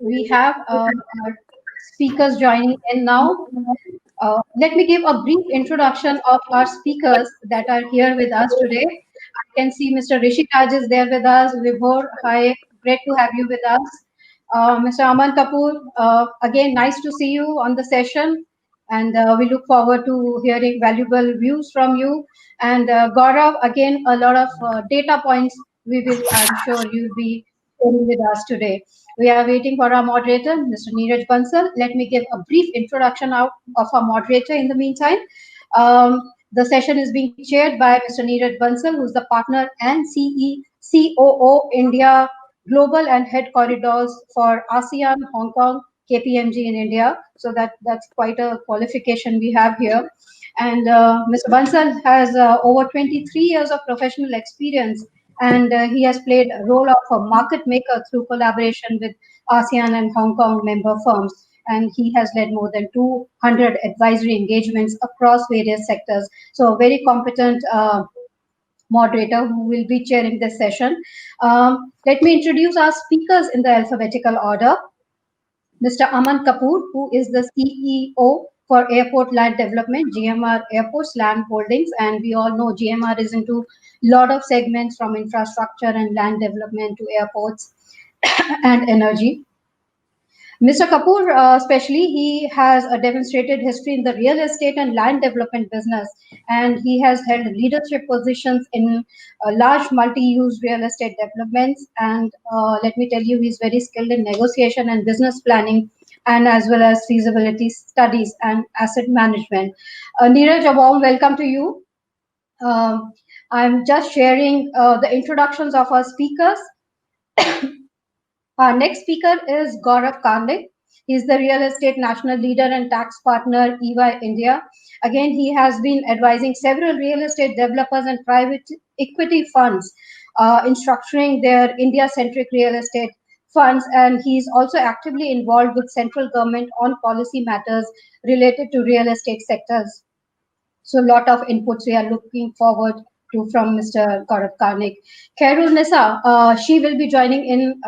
we have our speakers joining in now. Let me give a brief introduction of our speakers that are here with us today. I can see Mr. Rishi Raj is there with us. Vibhor, hi, great to have you with us. Mr. Aman Kapoor, again, nice to see you on the session. And we look forward to hearing valuable views from you. And Gaurav, again, a lot of data points I'm sure you'll be sharing with us today. We are waiting for our moderator, Mr. Neeraj Bansal. Let me give a brief introduction out of our moderator in the meantime. The session is being chaired by Mr. Neeraj Bansal, who's the partner and COO India Global and Head Corridors for ASEAN, Hong Kong, KPMG in India. So that's quite a qualification we have here. And Mr. Bansal has over 23 years of professional experience, and he has played a role of a market maker through collaboration with ASEAN and Hong Kong member firms. And he has led more than 200 advisory engagements across various sectors. So, a very competent moderator who will be chairing this session. Let me introduce our speakers in the alphabetical order. Mr. Aman Kapoor, who is the CEO for Airport Land Development, GMR Airports Land Holdings, and we all know GMR is into a lot of segments from infrastructure and land development to airports and energy. Mr. Kapoor, especially, he has a demonstrated history in the real estate and land development business, and he has held leadership positions in large multi-use real estate developments. And let me tell you, he's very skilled in negotiation and business planning, and as well as feasibility studies and asset management. Neeraj, a warm welcome to you. I'm just sharing the introductions of our speakers. Our next speaker is Gaurav Karnik. He is the real estate national leader and tax partner, EY India. Again, he has been advising several real estate developers and private equity funds in structuring their India-centric real estate funds, and he's also actively involved with central government on policy matters related to real estate sectors. So a lot of inputs we are looking forward to from Mr. Gaurav Karnik. Khairul Nisa, she will be joining in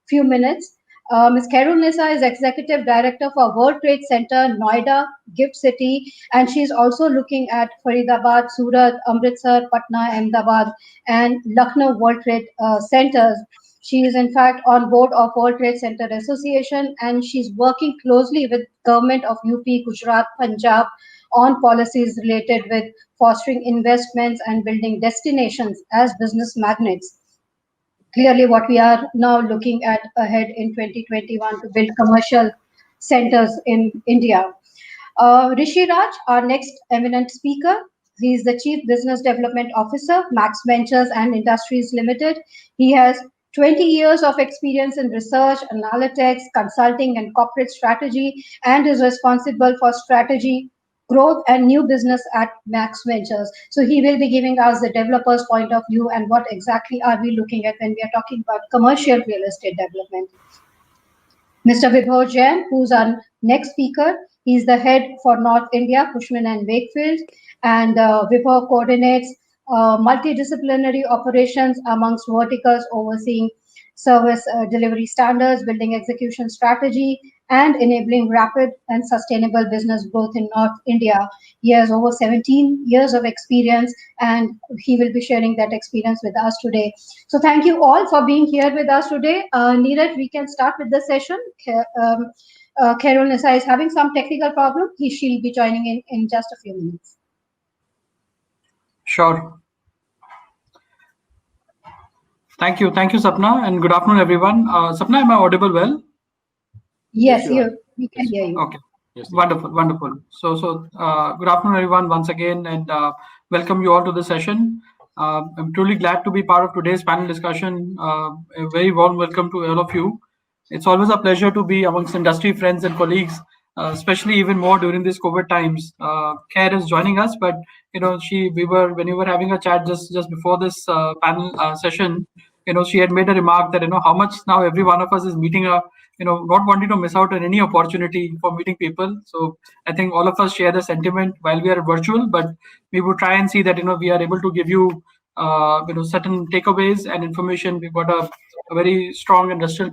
few minutes. Ms. Khairul Nisa is Executive Director for World Trade Center, Noida, Gift City, and she's also looking at Faridabad, Surat, Amritsar, Patna, Ahmedabad, and Lucknow World Trade Centers. She is in fact on board of World Trade Center Association, and she's working closely with government of UP, Gujarat, Punjab on policies related with fostering investments and building destinations as business magnets. Clearly what we are now looking at ahead in 2021 to build commercial centers in India. Rishi Raj, our next eminent speaker. He is the Chief Business Development Officer, Max Ventures and Industries Limited. He has 20 years of experience in research, analytics, consulting, and corporate strategy, and is responsible for strategy, growth, and new business at Max Ventures. So he will be giving us the developer's point of view and what exactly are we looking at when we are talking about commercial real estate development. Mr. Vibhor Jain, who's our next speaker, he's the head for North India, Cushman and Wakefield, and Vibhor coordinates multidisciplinary operations amongst verticals overseeing service delivery standards, building execution strategy, and enabling rapid and sustainable business growth in North India. He has over 17 years of experience, and he will be sharing that experience with us today. So thank you all for being here with us today. Neeraj, we can start with the session. Khairul Nisa is having some technical problem. She'll be joining in just a few minutes. Sure. Thank you, Sapna, and good afternoon, everyone. Sapna, am I audible well? Yes, we can hear you. Okay, yes, wonderful. So, good afternoon, everyone, once again, and welcome you all to the session. I'm truly glad to be part of today's panel discussion. A very warm welcome to all of you. It's always a pleasure to be amongst industry friends and colleagues, especially even more during these COVID times. Khair is joining us, but when we were having a chat just before this panel session, she had made a remark that how much now every one of us is meeting not wanting to miss out on any opportunity for meeting people. So I think all of us share the sentiment while we are virtual, but we would try and see that we are able to give you certain takeaways and information. We've got a a very strong illustrious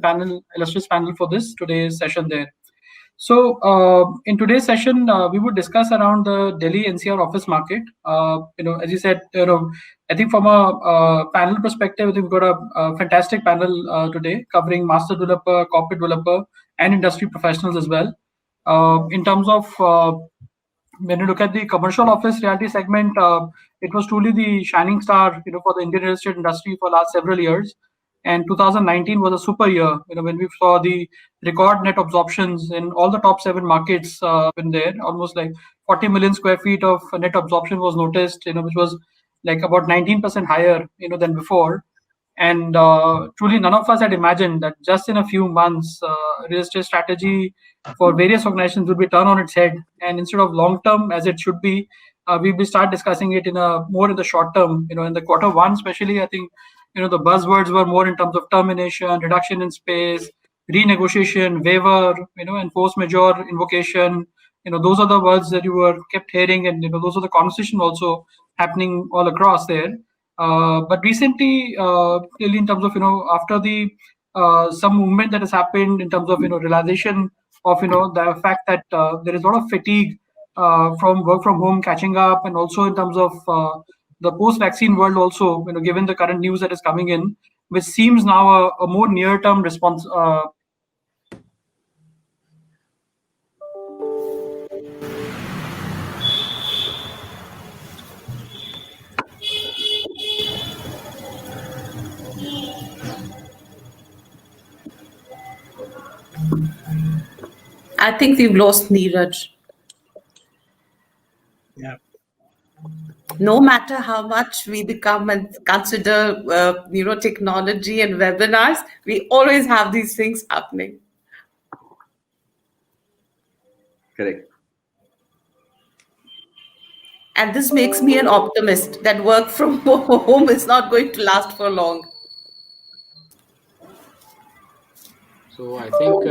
panel for this today's session there. So, in today's session, we would discuss around the Delhi NCR office market. As you said, I think from a panel perspective, we've got a fantastic panel today covering master developer, corporate developer, and industry professionals as well. In terms of when you look at the commercial office realty segment, it was truly the shining star, for the Indian real estate industry for last several years. And 2019 was a super year, when we saw the record net absorptions in all the top 7 markets in there. Almost like 40 million square feet of net absorption was noticed, which was like about 19% higher, than before. And truly, none of us had imagined that just in a few months, real estate strategy for various organizations would be turned on its head. And instead of long term, as it should be, we will start discussing it in a more in the short term. In the Q1, especially, I think the buzzwords were more in terms of termination, reduction in space, renegotiation, waiver, and force majeure invocation. Those are the words that you were kept hearing, and those are the conversation also happening all across there. But recently, clearly in terms of after the some movement that has happened in terms of realization of the fact that there is a lot of fatigue from work from home catching up, and also in terms of the post-vaccine world also, given the current news that is coming in, which seems now a more near-term response. I think we've lost Neeraj. Yeah. No matter how much we become and consider, technology and webinars, we always have these things happening. Correct. And this makes me an optimist that work from home is not going to last for long. So I think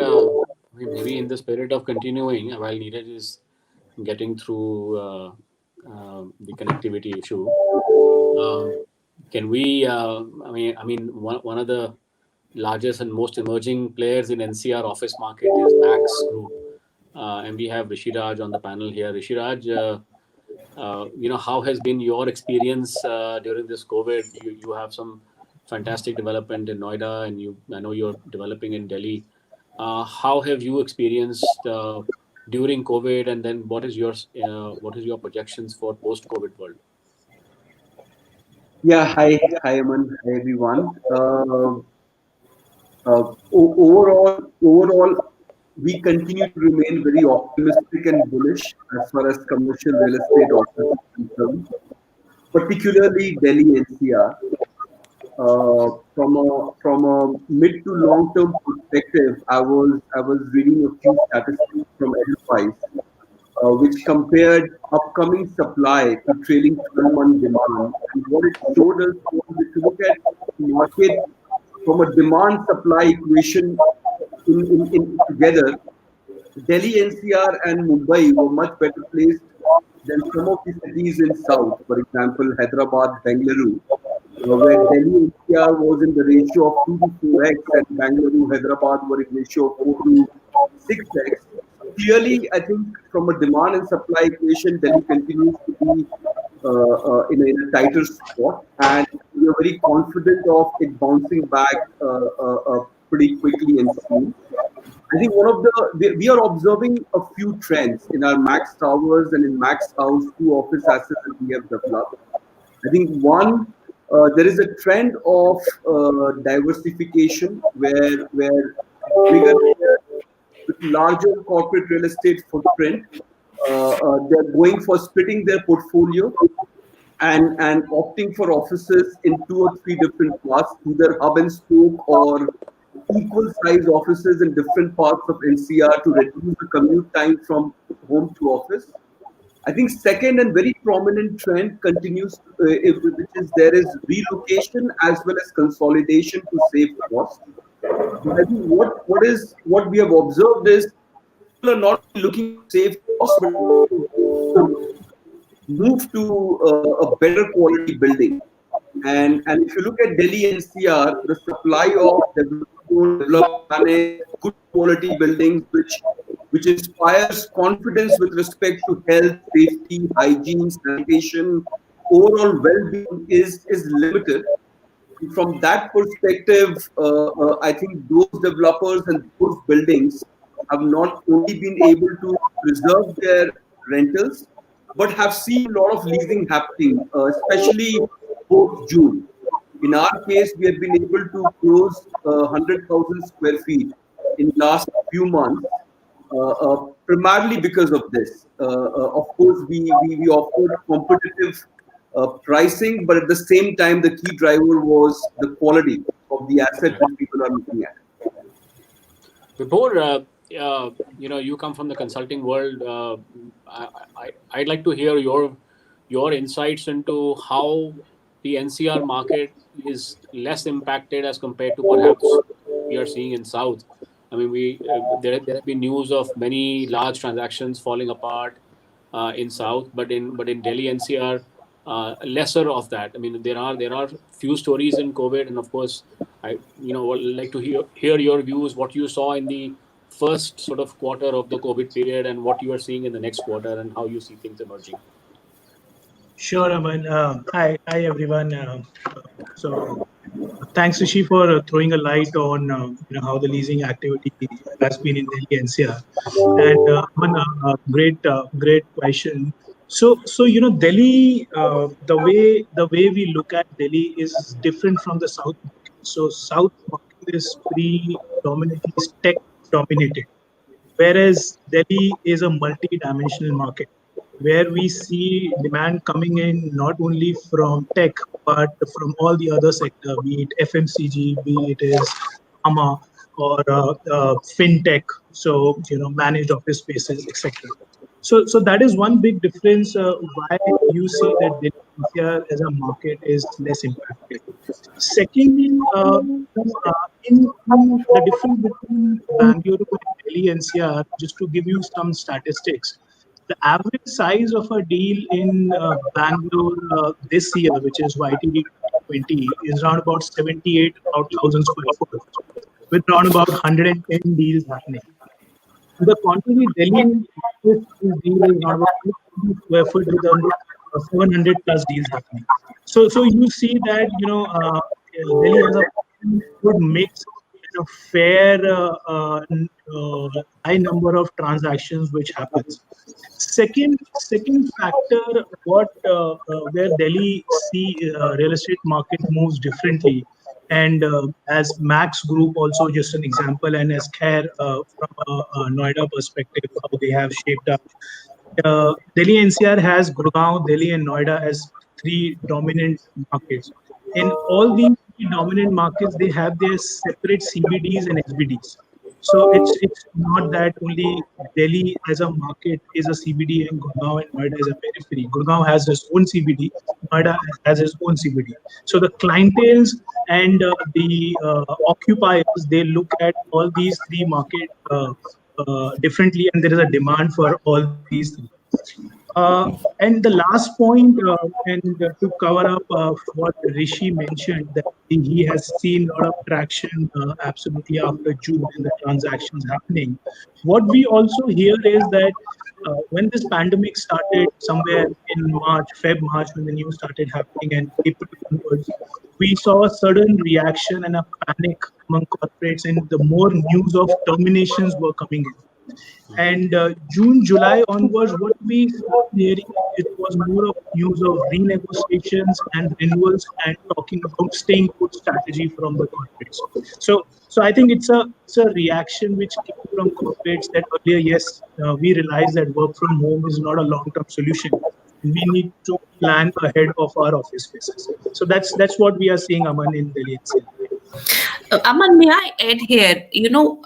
maybe in the spirit of continuing, while Neeraj is getting through the connectivity issue, can we? One of the largest and most emerging players in NCR office market is Max Group, and we have Rishi Raj on the panel here. Rishi Raj, how has been your experience during this COVID? You have some fantastic development in Noida, and I know you're developing in Delhi. How have you experienced during COVID, and then what is your projections for post-COVID world? Yeah, hi Aman, hi everyone. Overall, we continue to remain very optimistic and bullish as far as commercial real estate office is concerned, particularly Delhi NCR. From a mid to long term perspective, I was reading a few statistics from Edelweiss, which compared upcoming supply to trailing 12-month demand. And what it showed us was, if you look at the market from a demand supply equation in together, Delhi NCR and Mumbai were much better placed than some of the cities in South, for example, Hyderabad, Bengaluru, where Delhi NCR was in the ratio of 2 to 4x and Bengaluru, Hyderabad were in ratio of 4 to 6x. Clearly, I think from a demand and supply equation, Delhi continues to be in a tighter spot, and we are very confident of it bouncing back pretty quickly and soon. I think we are observing a few trends in our Max Towers and in Max House, 2 office assets that we have developed. I think one, there is a trend of diversification where bigger, larger corporate real estate footprint, they're going for splitting their portfolio and opting for offices in 2 or 3 different parts, either hub and spoke or equal size offices in different parts of NCR to reduce the commute time from home to office. I think second and very prominent trend continues, which is there is relocation as well as consolidation to save costs. But I think what we have observed is people are not looking to save costs, but move to a better quality building. And if you look at Delhi NCR, the supply of developed, managed, good quality buildings, which inspires confidence with respect to health, safety, hygiene, sanitation, overall well-being is limited. From that perspective, I think those developers and those buildings have not only been able to preserve their rentals, but have seen a lot of leasing happening, especially post June. In our case, we have been able to close 100,000 square feet in last few months, primarily because of this. Of course, we offered competitive pricing, but at the same time, the key driver was the quality of the asset that people are looking at. Vibhor, you come from the consulting world. I'd like to hear your insights into how the NCR market is less impacted as compared to perhaps we are seeing in South. I mean, there have been news of many large transactions falling apart in South, but in Delhi NCR, lesser of that. I mean, there are few stories in COVID, and of course, I would like to hear your views, what you saw in the first sort of quarter of the COVID period, and what you are seeing in the next quarter, and how you see things emerging. Sure, Aman. Hi everyone. So, thanks, Rishi, for throwing a light on how the leasing activity has been in Delhi NCR. And Aman, great question. So Delhi, the way we look at Delhi is different from the South market. So South market is predominantly tech dominated, whereas Delhi is a multi-dimensional market where we see demand coming in not only from tech but from all the other sector, be it FMCG, be it is pharma or fintech, so managed office spaces, etc. So that is one big difference why you see that Delhi NCR as a market is less impacted. Secondly, in the difference between Bangalore and Delhi NCR, just to give you some statistics, the average size of a deal in Bangalore this year, which is YTD 2020, is around about 78,000 square foot, with around about 110 deals happening. To the contrary, Delhi this deal is around about 200 square foot with around 700 plus deals happening. So you see that Delhi has a good mix and a fair high number of transactions which happens. Second factor, where Delhi real estate market moves differently, and as Max Group also just an example, and as Khair from a Noida perspective, how they have shaped up. Delhi NCR has Gurgaon, Delhi, and Noida as three dominant markets. In all these three dominant markets, they have their separate CBDs and SBDs. So it's not that only Delhi as a market is a CBD and Gurgaon and Noida is a periphery. Gurgaon has its own CBD, Noida has its own CBD. So the clienteles and the occupiers, they look at all these three markets differently, and there is a demand for all these three. And the last point, to cover up what Rishi mentioned, that he has seen a lot of traction absolutely after June and the transactions happening. What we also hear is that when this pandemic started somewhere in March, when the news started happening, and April onwards, we saw a sudden reaction and a panic among corporates, and the more news of terminations were coming in. And June, July onwards, what we started hearing, it was more of news of renegotiations and renewals and talking about staying put strategy from the corporates. So I think it's a reaction which came from corporates that earlier, yes, we realized that work from home is not a long-term solution. We need to plan ahead of our office spaces. So that's what we are seeing, Aman, in Delhi NCR. Aman, may I add here,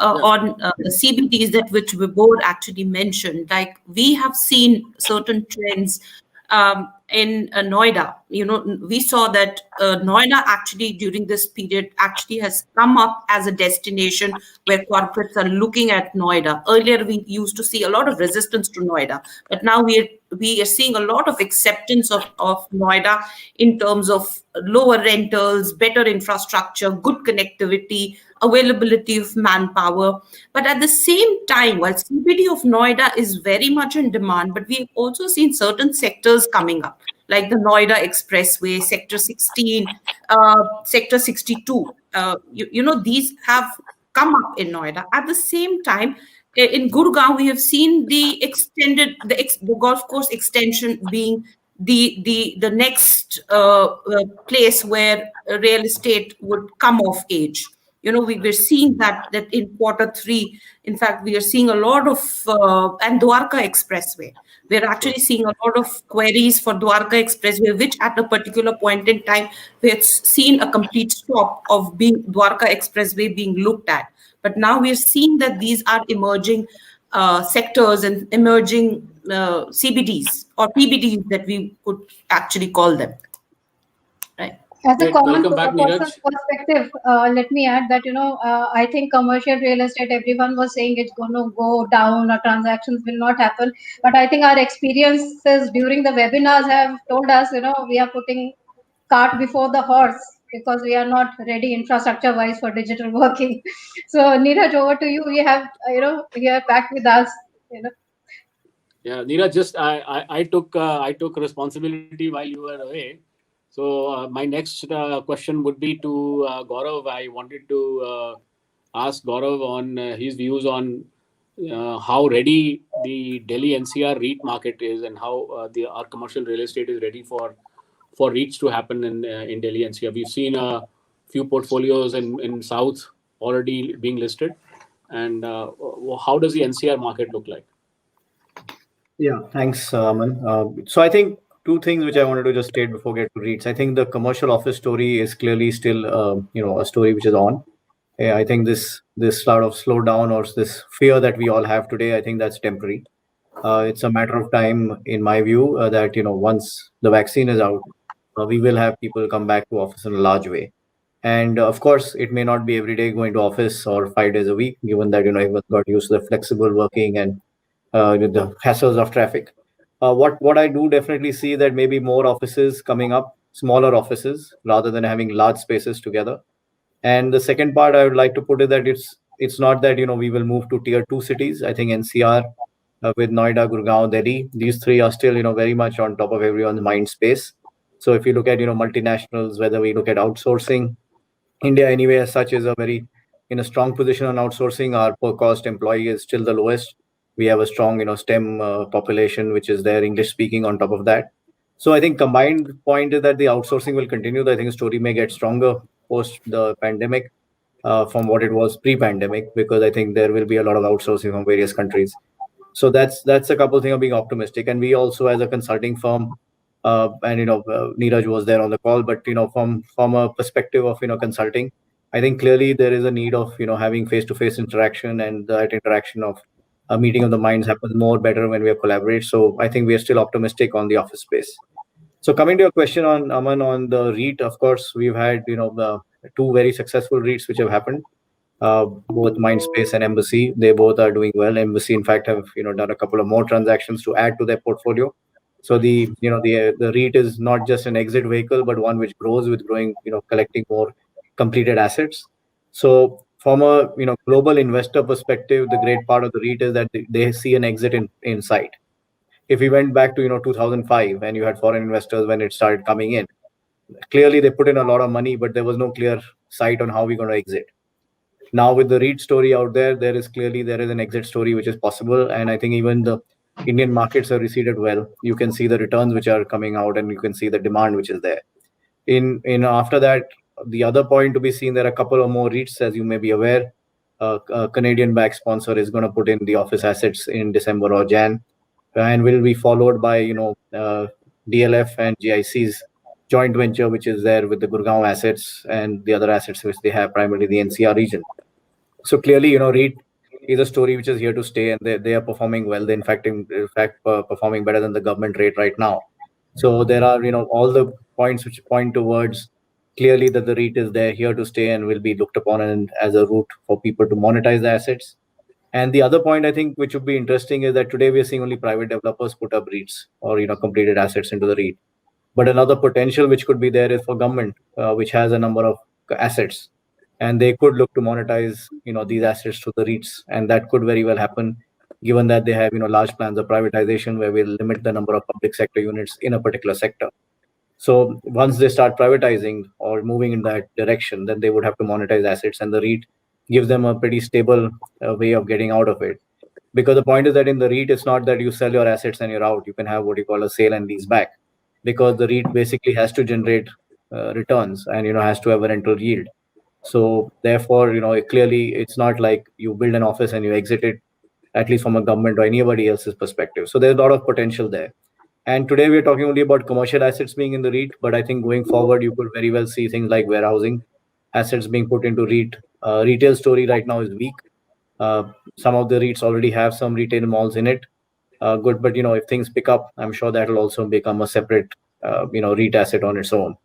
on the CBDs that which Vibhor actually mentioned, like we have seen certain trends in Noida. We saw that Noida actually during this period actually has come up as a destination where corporates are looking at Noida. Earlier, we used to see a lot of resistance to Noida, but now we are seeing a lot of acceptance of Noida in terms of lower rentals, better infrastructure, good connectivity, availability of manpower. But at the same time, while CBD of Noida is very much in demand, but we've also seen certain sectors coming up, like the Noida Expressway, Sector 16, Sector 62. These have come up in Noida. At the same time, in Gurgaon, we have seen the golf course extension being the next place where real estate would come of age. We're seeing that in quarter 3. In fact, we are seeing a lot of and Dwarka Expressway. We're actually seeing a lot of queries for Dwarka Expressway, which at a particular point in time we had seen a complete stop of being Dwarka Expressway being looked at. But now we are seeing that these are emerging sectors and emerging CBDs or PBDs that we could actually call them. Right. As a Great. common Welcome back, person's Neeraj. perspective, let me add that, I think commercial real estate, everyone was saying it's going to go down or transactions will not happen. But I think our experiences during the webinars have told us, we are putting cart before the horse because we are not ready infrastructure wise for digital working. So Neeraj, over to you. We have, you are back with us. Yeah, Neeraj, just I took responsibility while you were away. So my next question would be to Gaurav. I wanted to ask Gaurav on his views on how ready the Delhi NCR REIT market is and how our commercial real estate is ready for REITs to happen in Delhi NCR. We've seen a few portfolios in South already being listed. And how does the NCR market look like? Yeah, thanks, Aman. So I think two things which I wanted to just state before we get to REITs. I think the commercial office story is clearly still, a story which is on. I think this sort of slowdown or this fear that we all have today, I think that's temporary. It's a matter of time, in my view, that once the vaccine is out, we will have people come back to office in a large way. And of course, it may not be every day going to office or 5 days a week, given that everyone's got used to the flexible working and with the hassles of traffic. What I do definitely see that maybe more offices coming up, smaller offices, rather than having large spaces together. And the second part I would like to put is that it's not that we will move to tier 2 cities. I think NCR with Noida, Gurgaon, Delhi, these three are still very much on top of everyone's mind space. So if you look at multinationals, whether we look at outsourcing, India anyway as such is in a strong position on outsourcing. Our per cost employee is still the lowest. We have a strong STEM population which is there, English speaking on top of that. So I think combined point is that the outsourcing will continue. I think the story may get stronger post the pandemic from what it was pre-pandemic, because I think there will be a lot of outsourcing from various countries. So that's a couple of things of being optimistic. And we also, as a consulting firm, and Neeraj was there on the call, but from a perspective of consulting, I think clearly there is a need of having face-to-face interaction, and that interaction of a meeting of the minds happens more better when we collaborate. So I think we are still optimistic on the office space. So coming to your question on Aman on the REIT, of course we've had the two very successful REITs which have happened, both Mindspace and Embassy. They both are doing well. Embassy in fact have done a couple of more transactions to add to their portfolio. So the REIT is not just an exit vehicle, but one which grows with collecting more completed assets. So from a global investor perspective, the great part of the REIT is that they see an exit in sight. If we went back to 2005 and you had foreign investors when it started coming in, clearly they put in a lot of money, but there was no clear sight on how we're going to exit. Now with the REIT story out there is an exit story which is possible, and I think even the Indian markets have receded well. You can see the returns which are coming out, and you can see the demand which is there. In after that, the other point to be seen, there are a couple of more REITs, as you may be aware. A Canadian-backed sponsor is going to put in the office assets in December or Jan, and will be followed by DLF and GIC's joint venture, which is there with the Gurgaon assets and the other assets which they have, primarily the NCR region. So clearly, REIT is a story which is here to stay, and they are performing well. They in fact performing better than the government rate right now. So there are, all the points which point towards clearly that the REIT is there here to stay and will be looked upon and as a route for people to monetize the assets. And the other point I think which would be interesting is that today we are seeing only private developers put up REITs or completed assets into the REIT. But another potential which could be there is for government, which has a number of assets, and they could look to monetize these assets to the REITs, and that could very well happen, given that they have large plans of privatization where we'll limit the number of public sector units in a particular sector. So once they start privatizing or moving in that direction, then they would have to monetize assets, and the REIT gives them a pretty stable way of getting out of it. Because the point is that in the REIT, it's not that you sell your assets and you're out. You can have what you call a sale and lease back, because the REIT basically has to generate returns and has to have a rental yield. So therefore, clearly it's not like you build an office and you exit it, at least from a government or anybody else's perspective. So there's a lot of potential there. And today we're talking only about commercial assets being in the REIT, but I think going forward, you could very well see things like warehousing assets being put into REIT. Retail story right now is weak. Some of the REITs already have some retail malls in it. Good, but if things pick up, I'm sure that will also become a separate REIT asset on its own.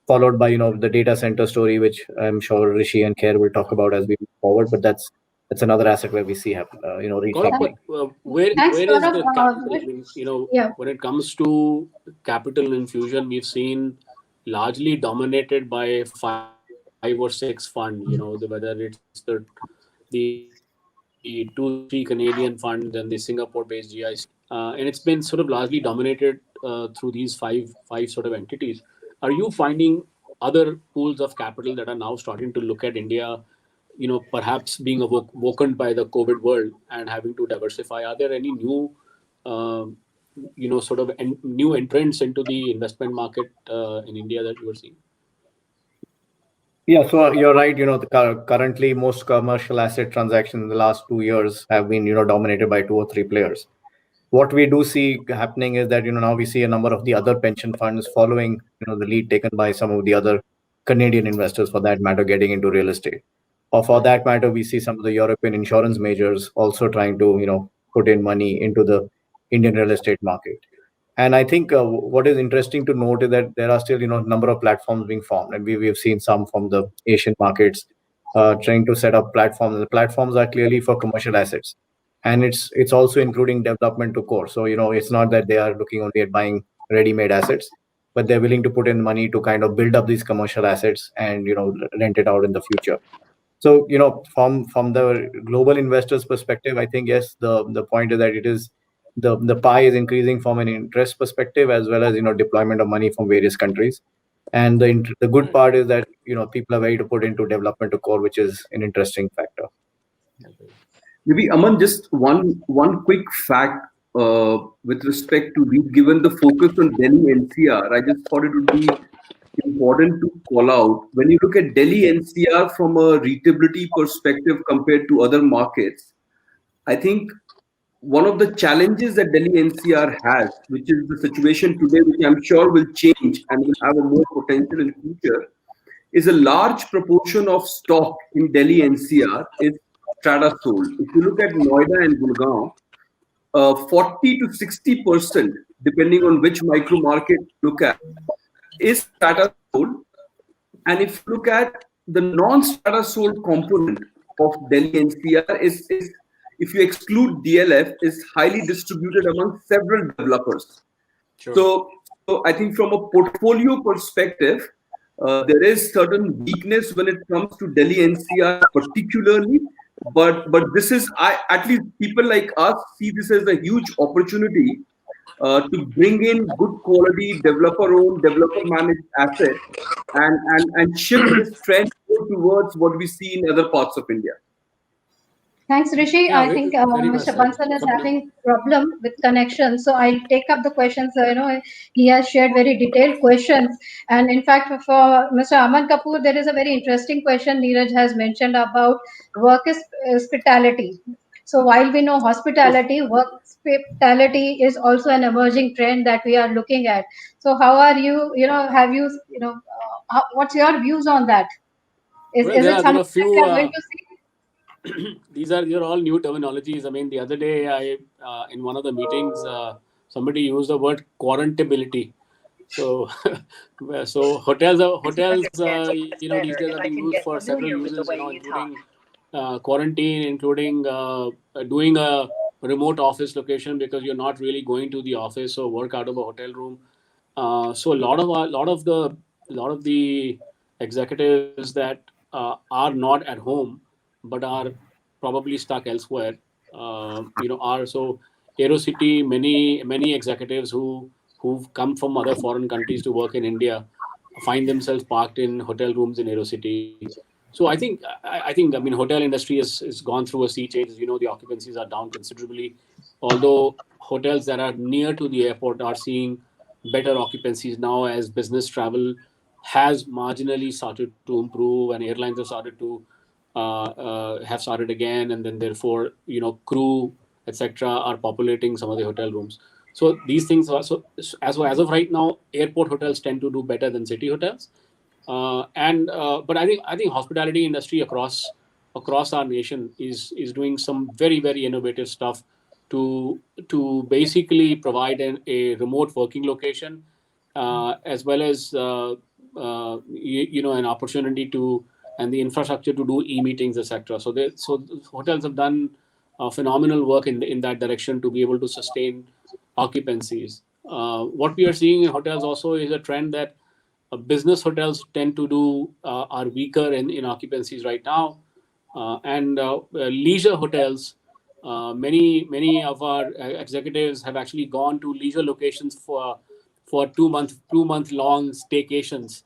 Followed by the data center story, which I'm sure Rishi and Khair will talk about as we move forward. But that's another asset where we see happen. REIT Gaurav, happening. where is Thanks, the Gaurav. capital? I mean, Yeah. when it comes to capital infusion, we've seen largely dominated by 5 or 6 funds. Whether it's the 2-3 Canadian funds and the Singapore-based GIC, and it's been sort of largely dominated through these five sort of entities. Are you finding other pools of capital that are now starting to look at India, perhaps being awoken by the COVID world and having to diversify? Are there any new, sort of new entrants into the investment market in India that you are seeing? Yeah, so you're right. Currently most commercial asset transactions in the last 2 years have been, dominated by 2 or 3 players. What we do see happening is that, now we see a number of the other pension funds following, the lead taken by some of the other Canadian investors, for that matter, getting into real estate. Or for that matter, we see some of the European insurance majors also trying to, put in money into the Indian real estate market. And I think what is interesting to note is that there are still, a number of platforms being formed, and we've seen some from the Asian markets trying to set up platforms. The platforms are clearly for commercial assets, and it's also including development to core. So it's not that they are looking only at buying ready-made assets, but they're willing to put in money to kind of build up these commercial assets and rent it out in the future. So from the global investors' perspective, I think yes, the point is that it is the pie is increasing from an interest perspective as well as deployment of money from various countries. And the good part is that people are ready to put into development to core, which is an interesting factor. Maybe Aman, just one quick fact with respect to REIT, given the focus on Delhi NCR, I just thought it would be important to call out. When you look at Delhi NCR from a REITability perspective compared to other markets, I think one of the challenges that Delhi NCR has, which is the situation today, which I'm sure will change and will have a more potential in the future, is a large proportion of stock in Delhi NCR is strata sold. If you look at Noida and Gurgaon, 40 to 60%, depending on which micro market you look at, is strata sold. And if you look at the non-strata sold component of Delhi NCR, is if you exclude DLF, is highly distributed among several developers. Sure. So I think from a portfolio perspective, there is certain weakness when it comes to Delhi NCR particularly, but this is, at least people like us see this as a huge opportunity to bring in good quality developer-owned, developer-managed assets and shift this trend towards what we see in other parts of India. Thanks, Rishi. Yeah, I think very much Mr. so. Bansal is having problem with connection, so I'll take up the questions. He has shared very detailed questions, and in fact, for Mr. Aman Kapoor, there is a very interesting question Neeraj has mentioned about work hospitality. So while we know hospitality, work hospitality is also an emerging trend that we are looking at. So how are you? Have you? What's your views on that? Is Well, there it are something a few. that we are going to see? These are all new terminologies. I mean, the other day, I in one of the meetings, somebody used the word quarantability. So, so hotels these days are being used for several uses, including quarantine, including doing a remote office location because you're not really going to the office or work out of a hotel room. So a lot of the executives that are not at home but are probably stuck elsewhere, are so AeroCity. Many executives who've come from other foreign countries to work in India find themselves parked in hotel rooms in AeroCity. So I think hotel industry has gone through a sea change. As you know, the occupancies are down considerably, although hotels that are near to the airport are seeing better occupancies now as business travel has marginally started to improve and airlines have started to have started again, and then therefore crew etc. are populating some of the hotel rooms. So these things are as of right now, airport hotels tend to do better than city hotels. But I think hospitality industry across our nation is doing some very, very innovative stuff to basically provide a remote working location, as well as an opportunity to and the infrastructure to do e-meetings, etc. So hotels have done phenomenal work in that direction to be able to sustain occupancies. What we are seeing in hotels also is a trend that business hotels tend to do are weaker in occupancies right now, and leisure hotels. Many of our executives have actually gone to leisure locations for 2 month long staycations,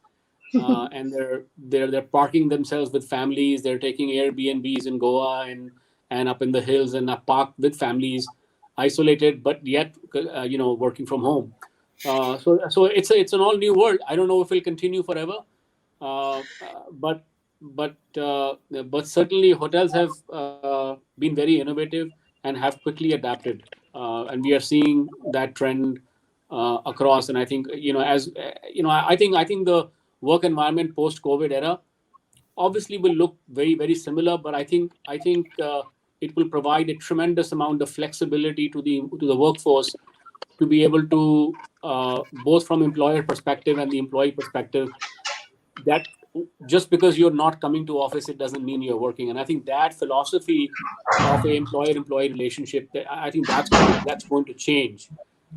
and they're parking themselves with families. They're taking Airbnbs in Goa and up in the hills and are parked with families, isolated but yet working from home. So it's an all new world. I don't know if it'll continue forever, but certainly hotels have been very innovative and have quickly adapted, and we are seeing that trend across. And I think I think the work environment post COVID era obviously will look very, very similar, but I think it will provide a tremendous amount of flexibility to the workforce to be able to both from employer perspective and the employee perspective, that just because you're not coming to office, it doesn't mean you're working. And I think that philosophy of a employer-employee relationship, I think that's going to change.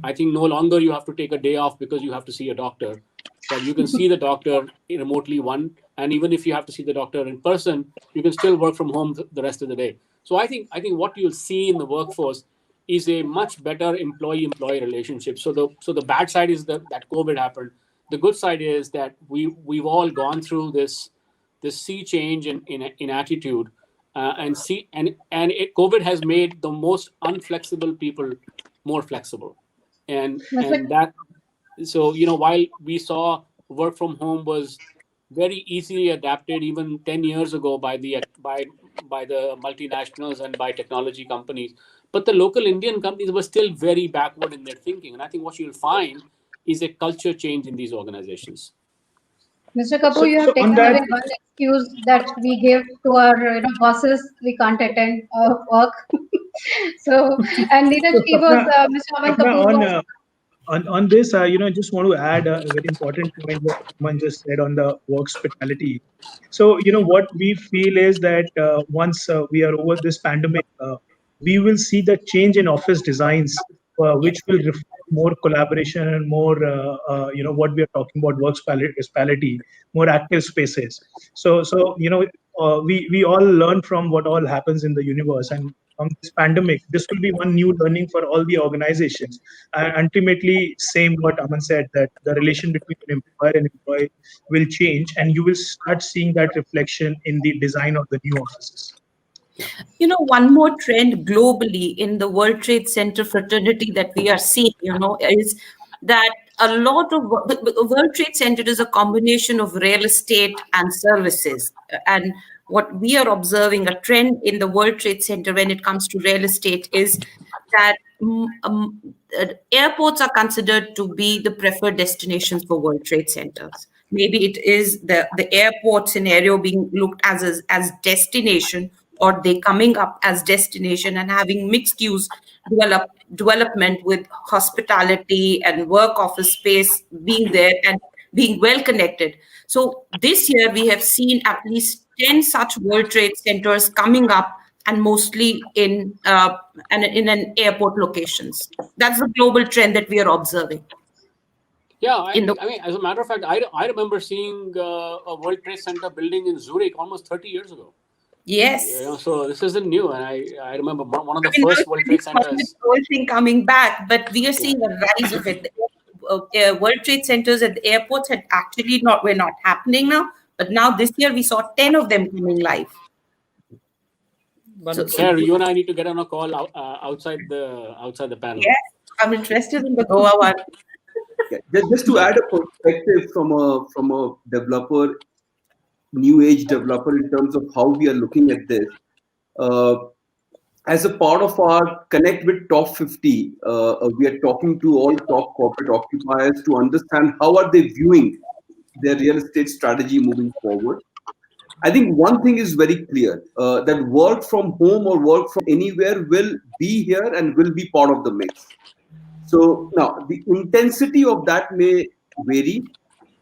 I think no longer you have to take a day off because you have to see a doctor, but you can see the doctor remotely and even if you have to see the doctor in person, you can still work from home the rest of the day. So I think what you'll see in the workforce is a much better employee-employee relationship. So the bad side is that COVID happened. The good side is that we've all gone through this sea change in attitude, and COVID has made the most unflexible people more flexible, and that. So while we saw work from home was very easily adapted even 10 years ago by the multinationals and by technology companies, but the local Indian companies were still very backward in their thinking. And I think what you'll find is a culture change in these organizations. Mr. Kapoor, you have taken away one excuse that we give to our bosses. We can't attend work. So, and Neeraj, Mr. Aman Kapoor on this, I just want to add a very important point what Aman just said on the work hospitality. So, what we feel is that once we are over this pandemic, we will see the change in office designs, which will reflect more collaboration and more, what we are talking about, work hospitality, more active spaces. So we all learn from what all happens in the universe, and from this pandemic, this will be one new learning for all the organizations. And ultimately, same what Aman said, that the relation between employer and employee will change, and you will start seeing that reflection in the design of the new offices. One more trend globally in the World Trade Center fraternity that we are seeing, is that a lot of the World Trade Center is a combination of real estate and services. And what we are observing, a trend in the World Trade Center when it comes to real estate, is that airports are considered to be the preferred destinations for World Trade Centers. Maybe it is the airport scenario being looked as destination or they coming up as destination and having mixed use development with hospitality and work office space being there and being well connected. So this year we have seen at least 10 such World Trade Centers coming up, and mostly in an airport locations. That's the global trend that we are observing. Yeah, I mean, as a matter of fact, I remember seeing a World Trade Center building in Zurich almost 30 years ago. Yes. So this isn't new, and I remember one of the first World Trade Centers. The whole thing coming back, but we are seeing a rise of it. World Trade Centers at the airports had actually were not happening now, but now this year we saw 10 of them coming live. So, Claire, you and I need to get on a call outside the panel. Yes, I'm interested in the Goa one. Yeah, just to add a perspective from a developer, new age developer, in terms of how we are looking at this. As a part of our Connect with Top 50, we are talking to all top corporate occupiers to understand how are they viewing their real estate strategy moving forward. I think one thing is very clear, that work from home or work from anywhere will be here and will be part of the mix. So now the intensity of that may vary.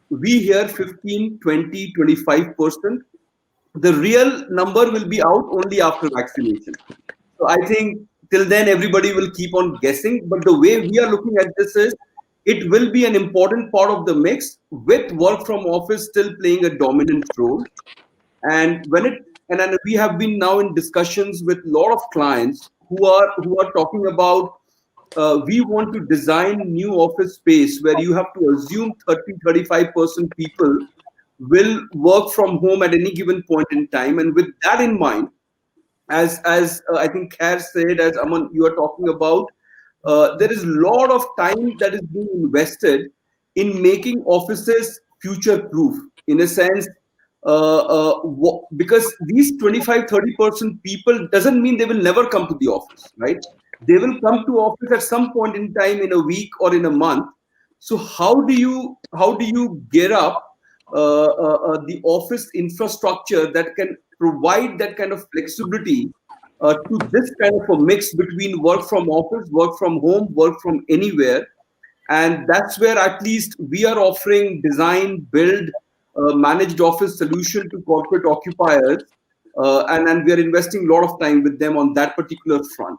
We hear 15, 20, 25%. The real number will be out only after vaccination. So I think till then everybody will keep on guessing. But the way we are looking at this is, it will be an important part of the mix, with work from office still playing a dominant role. And we have been now in discussions with a lot of clients who are talking about, we want to design new office space where you have to assume 30-35% people will work from home at any given point in time. And with that in mind, as I think Khair said, as Aman, you are talking about, there is a lot of time that is being invested in making offices future-proof, in a sense, because these 25-30% people doesn't mean they will never come to the office, right? They will come to office at some point in time, in a week or in a month. So how do you gear up the office infrastructure that can provide that kind of flexibility to this kind of a mix between work from office, work from home, work from anywhere? And that's where at least we are offering design, build, managed office solution to corporate occupiers, and we are investing a lot of time with them on that particular front.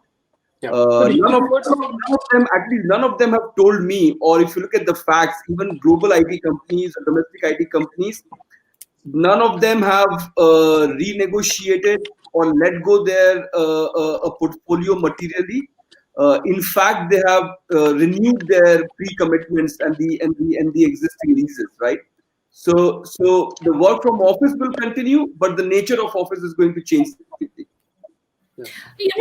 Yeah. None of them have told me, or if you look at the facts, even global IT companies or domestic IT companies, none of them have renegotiated or let go their portfolio materially. In fact, they have renewed their pre-commitments and the existing leases, right? So the work from office will continue, but the nature of office is going to change significantly.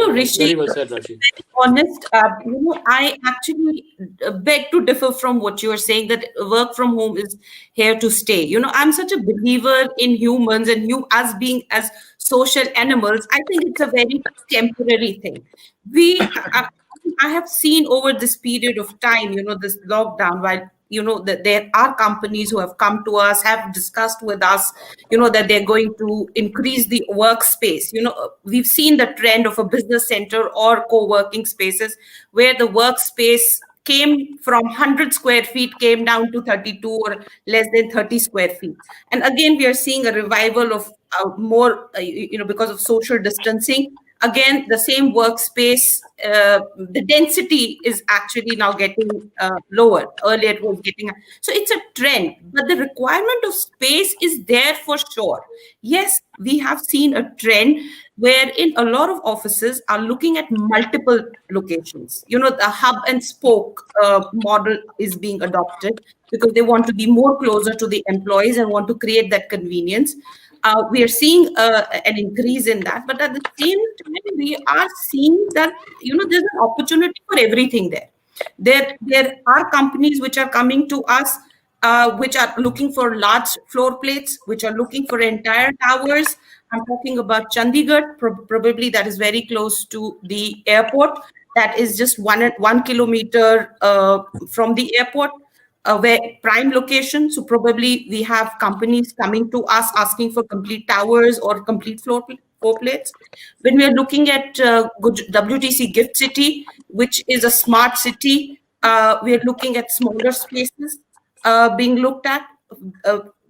Rishi, very well said, Rashi. Honest, I actually beg to differ from what you are saying, that work from home is here to stay. I'm such a believer in humans and as being as social animals. I think it's a very temporary thing. I have seen over this period of time, this lockdown, while that there are companies who have come to us, have discussed with us, that they're going to increase the workspace. We've seen the trend of a business center or co-working spaces where the workspace came from 100 square feet, came down to 32 or less than 30 square feet. And again, we are seeing a revival of more, because of social distancing. Again, the same workspace, the density is actually now getting lower. Earlier it was getting, so it's a trend, but the requirement of space is there for sure. Yes, we have seen a trend wherein a lot of offices are looking at multiple locations. The hub and spoke model is being adopted because they want to be more closer to the employees and want to create that convenience. We are seeing an increase in that, but at the same time, we are seeing that there's an opportunity for everything there. There are companies which are coming to us, which are looking for large floor plates, which are looking for entire towers. I'm talking about Chandigarh, probably that is very close to the airport. That is just 1 kilometer from the airport. Where prime location, so probably we have companies coming to us asking for complete towers or complete floor plates. When we are looking at WTC Gift City, which is a smart city, we are looking at smaller spaces being looked at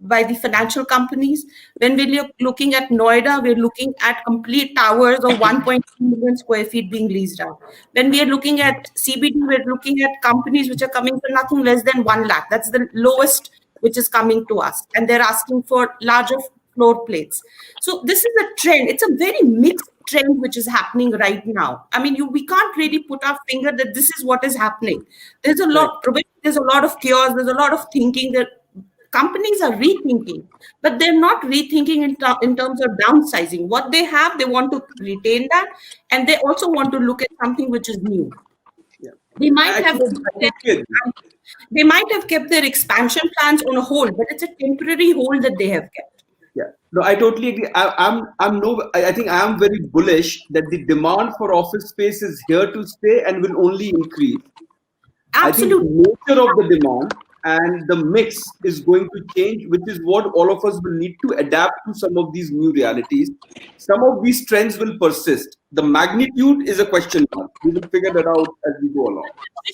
by the financial companies. When we are looking at Noida, we're looking at complete towers of 1.2 million square feet being leased out. When we are looking at CBD, we're looking at companies which are coming for nothing less than 1 lakh. That's the lowest which is coming to us. And they're asking for larger floor plates. So this is a trend. It's a very mixed trend which is happening right now. I mean, we can't really put our finger that this is what is happening. There's a lot of chaos. There's a lot of thinking that companies are rethinking, but they're not rethinking in terms of downsizing. What they have, they want to retain that, and they also want to look at something which is new. Yeah. They might have kept their expansion plans on a hold, but it's a temporary hold that they have kept. Yeah, no, I totally agree. I think I am very bullish that the demand for office space is here to stay and will only increase. Absolutely. I think the nature of the demand and the mix is going to change, which is what all of us will need to adapt to some of these new realities. Some of these trends will persist. The magnitude is a question mark. We will figure that out as we go along.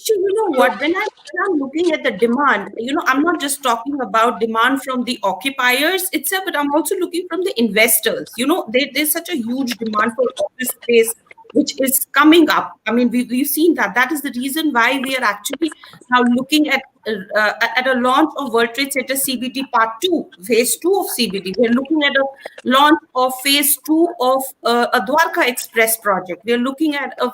You know what? When I'm looking at the demand, I'm not just talking about demand from the occupiers itself, but I'm also looking from the investors. There's such a huge demand for office space which is coming up. I mean, we've seen that. That is the reason why we are actually now looking at a launch of World Trade Center CBD Part 2, Phase 2 of CBD. We're looking at a launch of Phase 2 of a Dwarka Express project. We're looking at a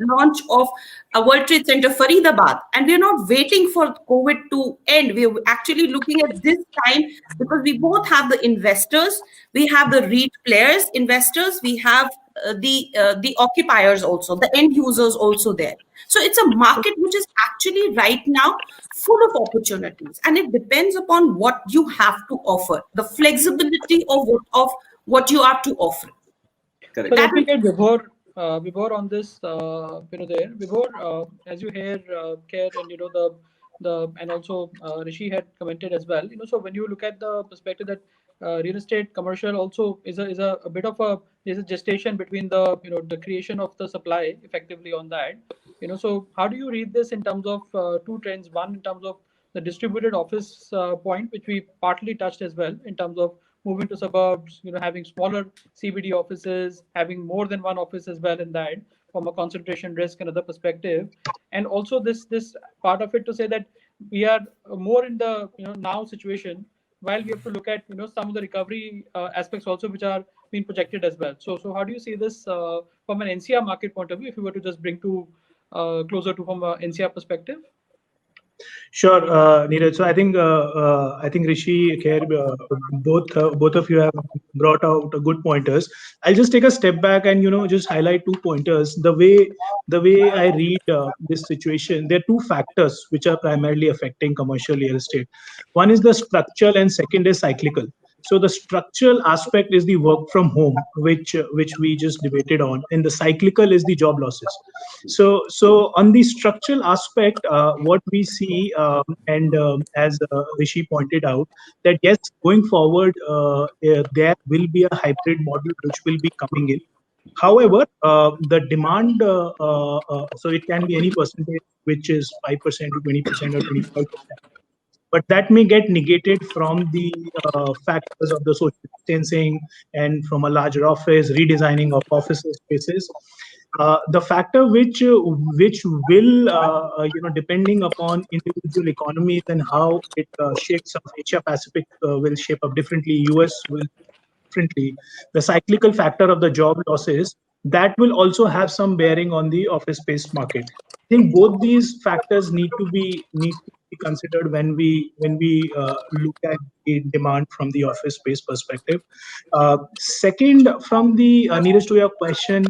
launch of a World Trade Center Faridabad. And we're not waiting for COVID to end. We're actually looking at this time because we both have the investors, we have the REIT players, investors, we have the occupiers also, the end users also there. So it's a market which is actually right now full of opportunities, and it depends upon what you have to offer, the flexibility of what you are to offer. Correct. So let me get Vibhor on this. Vibhor, as you hear, Kher, and and also Rishi had commented as well. So when you look at the perspective that real estate commercial also is a bit of there's a gestation between the creation of the supply effectively on that. So how do you read this in terms of two trends? One, in terms of the distributed office point, which we partly touched as well, in terms of moving to suburbs, having smaller CBD offices, having more than one office as well in that, from a concentration risk and other perspective, and also this part of it to say that we are more in the now situation, while we have to look at some of the recovery aspects also which are being projected as well. So how do you see this from an NCR market point of view, if you were to just bring to closer to from an NCR perspective? Sure, Neeraj. So I think Rishi, Kher, both of you have brought out good pointers. I'll just take a step back and just highlight 2 pointers. The way I read this situation, there are 2 factors which are primarily affecting commercial real estate. One is the structural, and second is cyclical. So the structural aspect is the work from home, which we just debated on, and the cyclical is the job losses. So on the structural aspect, what we see, as Rishi pointed out, that yes, going forward, there will be a hybrid model which will be coming in. However, the demand, so it can be any percentage, which is 5% to 20% or 25%. But that may get negated from the factors of the social distancing and from a larger office, redesigning of office spaces. The factor which will, depending upon individual economies and how it shapes up, Asia Pacific will shape up differently, US will differently. The cyclical factor of the job losses, that will also have some bearing on the office space market. I think both these factors need to be considered when we look at the demand from the office space perspective. Second, from the Neeraj, to your question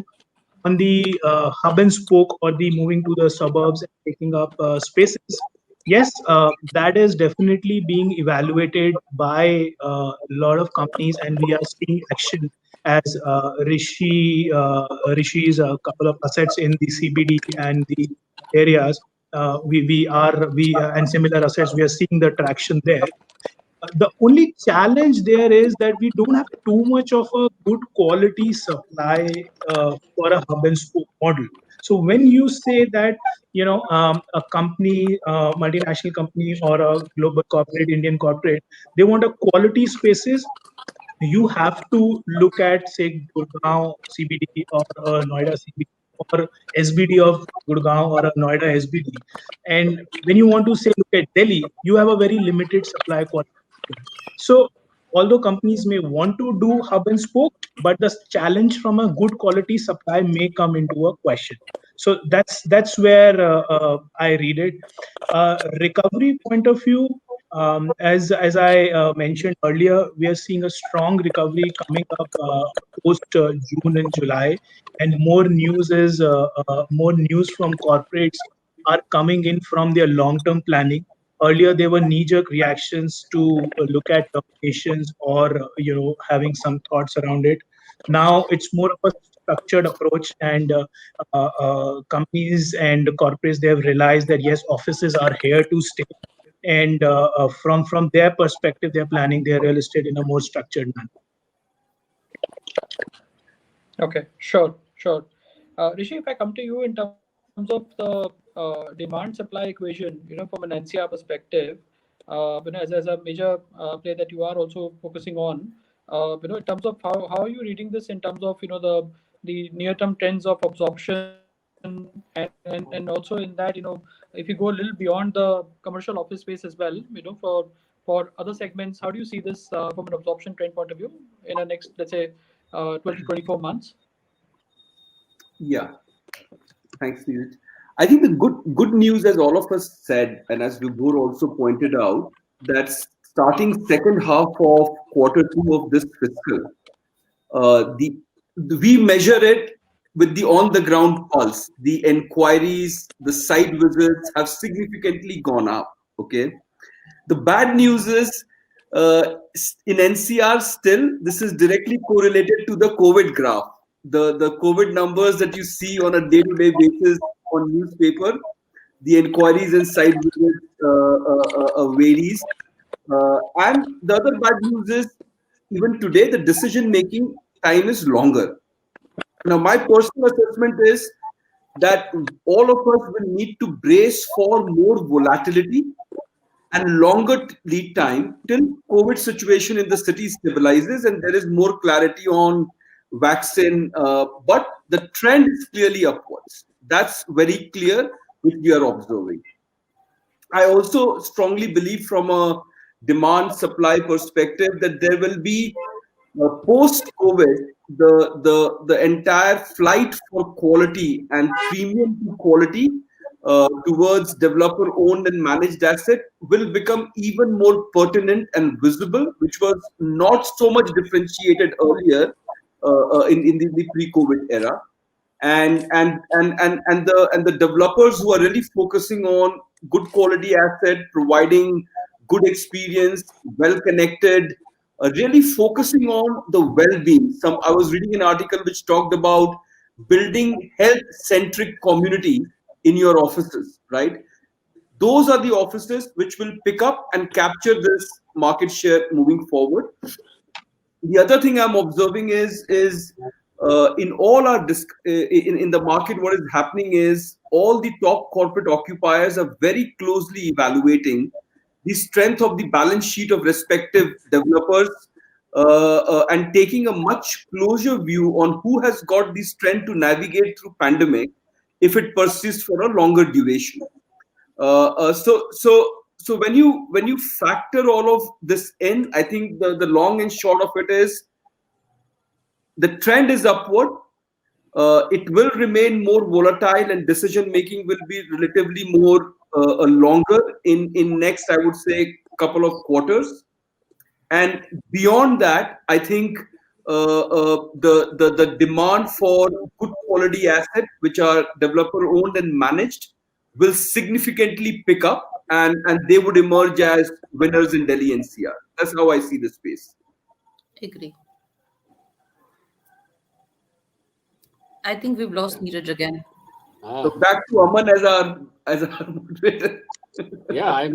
on the hub and spoke or the moving to the suburbs and taking up spaces, yes, that is definitely being evaluated by a lot of companies, and we are seeing action as Rishi's couple of assets in the CBD and the areas. And similar assets, we are seeing the traction there. The only challenge there is that we don't have too much of a good quality supply for a hub and spoke model. So when you say that, a company, multinational company or a global corporate, Indian corporate, they want a quality spaces, you have to look at, say, Gurgaon CBD or Noida CBD or SBD of Gurgaon or a Noida SBD. And when you want to say look at Delhi, you have a very limited supply quality. So although companies may want to do hub and spoke, but the challenge from a good quality supply may come into a question. So that's where I read it. Recovery point of view, as I mentioned earlier, we are seeing a strong recovery coming up post June and July, and more news from corporates are coming in from their long-term planning. Earlier, there were knee-jerk reactions to look at terminations or having some thoughts around it. Now it's more of a structured approach, and companies and corporates, they have realized that yes, offices are here to stay, and from their perspective, they're planning their real estate in a more structured manner. Okay, sure. Rishi, if I come to you in terms of the demand supply equation, from an NCR perspective, as a major play that you are also focusing on, in terms of how are you reading this in terms of the near-term trends of absorption, and also in that, if you go a little beyond the commercial office space as well, for other segments, how do you see this from an absorption trend point of view in the next, let's say, 24 months? Yeah, thanks, Neeraj. I think the good news, as all of us said, and as Vibhor also pointed out, that starting second half of Q2 of this fiscal, we measure it with the on-the-ground pulse. The enquiries, the site visits have significantly gone up. Okay. The bad news is in NCR still, this is directly correlated to the COVID graph. The COVID numbers that you see on a day-to-day basis on newspaper, the inquiries and site visits varies. And the other bad news is even today the decision-making time is longer. Now, my personal assessment is that all of us will need to brace for more volatility and longer lead time till COVID situation in the city stabilizes and there is more clarity on vaccine. But the trend is clearly upwards. That's very clear, which we are observing. I also strongly believe from a demand supply perspective that there will be post COVID, the entire flight for quality and premium to quality towards developer owned and managed asset will become even more pertinent and visible, which was not so much differentiated earlier in the pre-COVID era. And the developers who are really focusing on good quality asset, providing good experience, well connected, really focusing on the well-being. I was reading an article which talked about building health-centric community in your offices, right? Those are the offices which will pick up and capture this market share moving forward. The other thing I'm observing is in all our in the market, what is happening is all the top corporate occupiers are very closely evaluating the strength of the balance sheet of respective developers and taking a much closer view on who has got the strength to navigate through pandemic if it persists for a longer duration. So when you factor all of this in, I think the long and short of it is the trend is upward. It will remain more volatile and decision making will be relatively more longer in next, I would say, couple of quarters. And beyond that, I think the demand for good quality assets, which are developer owned and managed, will significantly pick up, and they would emerge as winners in Delhi NCR. That's how I see the space. Agree. I think we've lost Neeraj again. So back to Aman as our moderator. Yeah,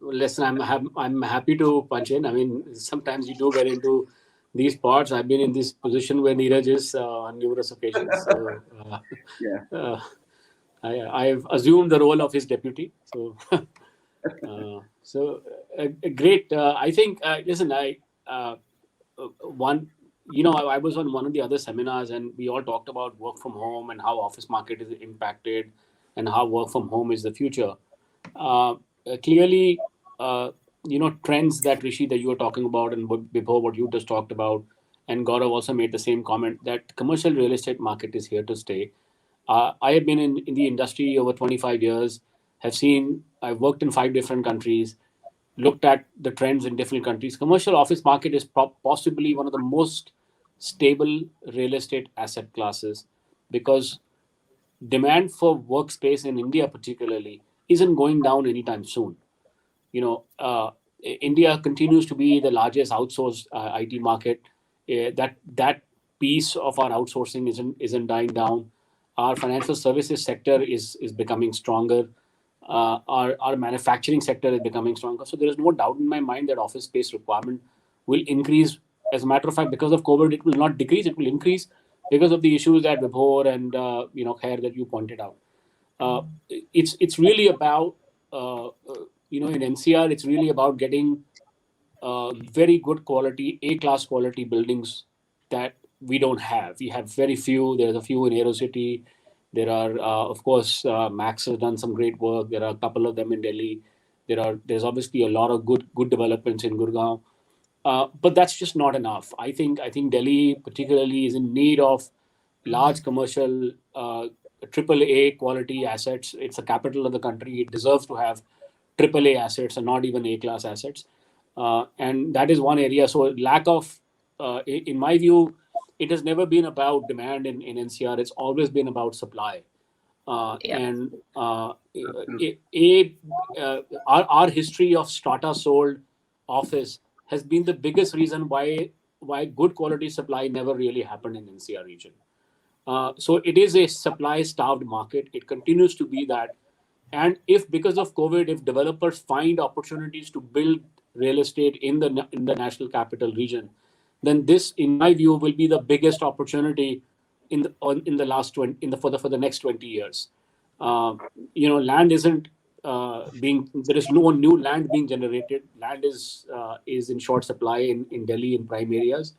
listen. I'm happy to punch in. I mean, sometimes you do get into these parts. I've been in this position where Neeraj is on numerous occasions. So Yeah. uh, I've assumed the role of his deputy. So great. I think. Listen, one. I was on one of the other seminars, and we all talked about work from home and how office market is impacted, and how work from home is the future. Clearly, uh, trends that Rishi that you were talking about, and before what you just talked about, and Gaurav also made the same comment that commercial real estate market is here to stay. I have been in the industry over 25 years. I've worked in 5 different countries, looked at the trends in different countries. Commercial office market is possibly one of the most stable real estate asset classes, because demand for workspace in India particularly isn't going down anytime soon. India continues to be the largest outsourced IT market. That piece of our outsourcing isn't dying down. Our financial services sector is becoming stronger. Our manufacturing sector is becoming stronger. So there is no doubt in my mind that office space requirement will increase. As a matter of fact, because of COVID, it will not decrease; it will increase because of the issues that Vibhor and Khair that you pointed out. It's really about in NCR, it's really about getting very good quality, A-class quality buildings that we don't have. We have very few. There's a few in AeroCity. There are, of course, Max has done some great work. There are a couple of them in Delhi. There's obviously a lot of good developments in Gurgaon. But that's just not enough. I think Delhi particularly is in need of large commercial AAA quality assets. It's the capital of the country. It deserves to have AAA assets and not even A-class assets. And that is one area. So lack of, in my view, it has never been about demand in NCR. It's always been about supply. Yeah. And our history of strata sold office has been the biggest reason why good quality supply never really happened in NCR region. So it is a supply starved market. It continues to be that. And if because of COVID, if developers find opportunities to build real estate in the national capital region, then this, in my view, will be the biggest opportunity in the last 20 for the next 20 years. Land isn't there is no new land being generated. Land is in short supply in Delhi in prime areas.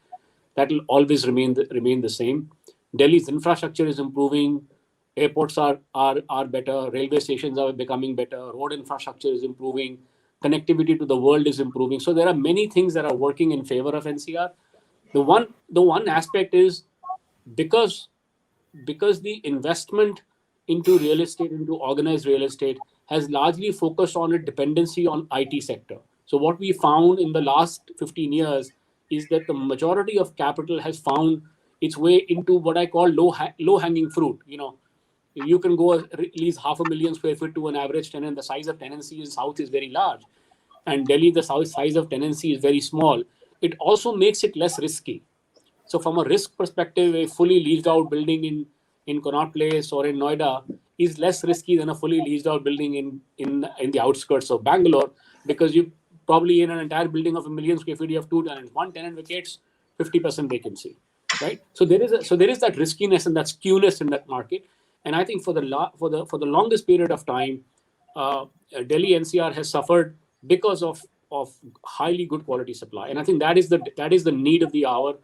That will always remain the same. Delhi's infrastructure is improving. Airports are better. Railway stations are becoming better. Road infrastructure is improving. Connectivity to the world is improving. So there are many things that are working in favor of NCR. The one aspect is because the investment into real estate, into organized real estate, has largely focused on a dependency on IT sector. So what we found in the last 15 years is that the majority of capital has found its way into what I call low hanging fruit. You can go release 500,000 square feet to an average tenant. The size of tenancy in South is very large, and Delhi, the size of tenancy is very small. It also makes it less risky. So from a risk perspective, a fully leased out building in Connaught Place or in Noida is less risky than a fully leased out building in the outskirts of Bangalore, because you probably in an entire building of 1 million square feet, you have 2 tenants. One tenant vacates, 50% vacancy, right? So there is that riskiness and that skewness in that market. And I think for the longest period of time, Delhi NCR has suffered because of highly good quality supply. And I think that is the need of the hour.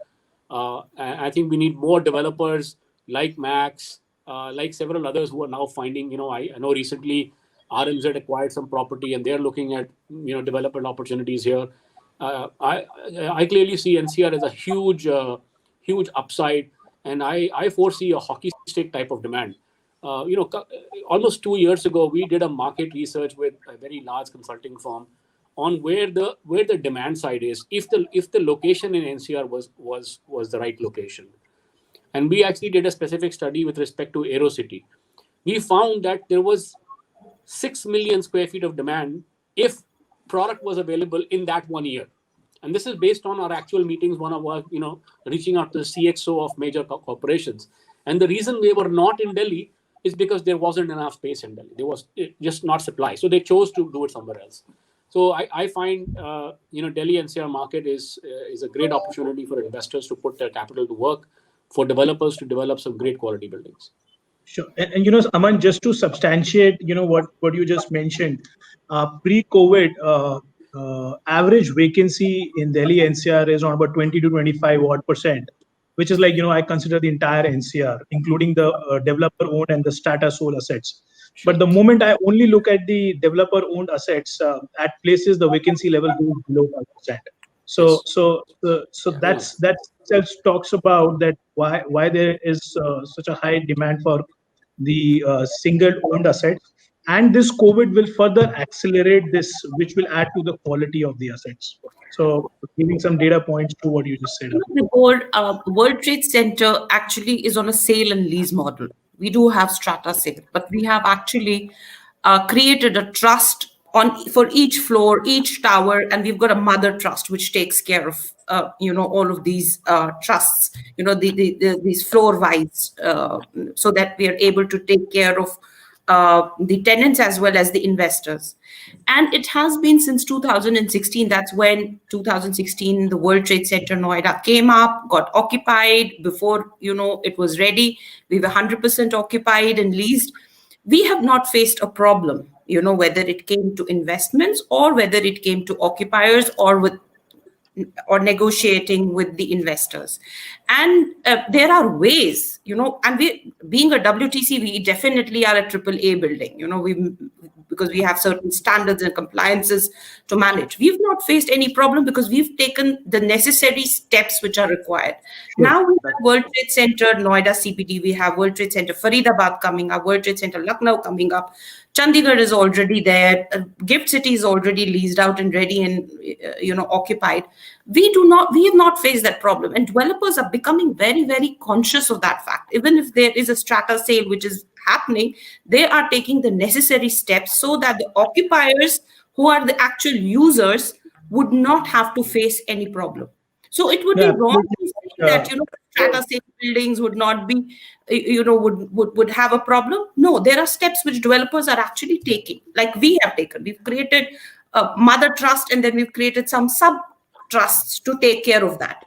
I think we need more developers like Max, like several others who are now finding. I know recently RMZ acquired some property and they're looking at development opportunities here. I clearly see NCR as a huge upside, and I foresee a hockey stick type of demand. Almost 2 years ago, we did a market research with a very large consulting firm on where the demand side is, if the location in NCR was the right location. And we actually did a specific study with respect to AeroCity. We found that there was 6 million square feet of demand if product was available in that 1 year. And this is based on our actual meetings, one of our, reaching out to the CXO of major corporations. And the reason they were not in Delhi is because there wasn't enough space in Delhi. There was just not supply. So they chose to do it somewhere else. So I find, Delhi NCR market is a great opportunity for investors to put their capital to work, for developers to develop some great quality buildings. Sure. And Aman, just to substantiate, what you just mentioned, pre-COVID, average vacancy in Delhi NCR is around about 20 to 25 odd %, which is like, I consider the entire NCR, including the developer-owned and the strata sold assets. But the moment I only look at the developer-owned assets, at places the vacancy level goes below 5%. So that itself talks about that why there is such a high demand for the single-owned assets, and this COVID will further accelerate this, which will add to the quality of the assets. So, giving some data points to what you just said. The World Trade Center actually is on a sale and lease model. We do have strata sale, but we have actually created a trust for each floor, each tower, and we've got a mother trust which takes care of all of these trusts, these floor wise, so that we are able to take care of the tenants as well as the investors. And it has been since 2016. That's when 2016 the World Trade Center Noida came up, got occupied before it was ready. We were 100% occupied and leased. We have not faced a problem, whether it came to investments or whether it came to occupiers or negotiating with the investors. And there are ways, and being a WTC, we definitely are a AAA building, because we have certain standards and compliances to manage. We've not faced any problem because we've taken the necessary steps which are required. Sure. Now we have World Trade Center Noida CPD, we have World Trade Center Faridabad coming up, World Trade Center Lucknow coming up. Chandigarh is already there. Gift City is already leased out and ready and occupied. We have not faced that problem, and developers are becoming very, very conscious of that fact. Even if there is a strata sale which is happening, they are taking the necessary steps so that the occupiers who are the actual users would not have to face any problem. So it would be wrong to say that strata sale buildings would not be would have a problem. No, there are steps which developers are actually taking, like we have taken. We've created a mother trust, and then we've created some sub trusts to take care of that.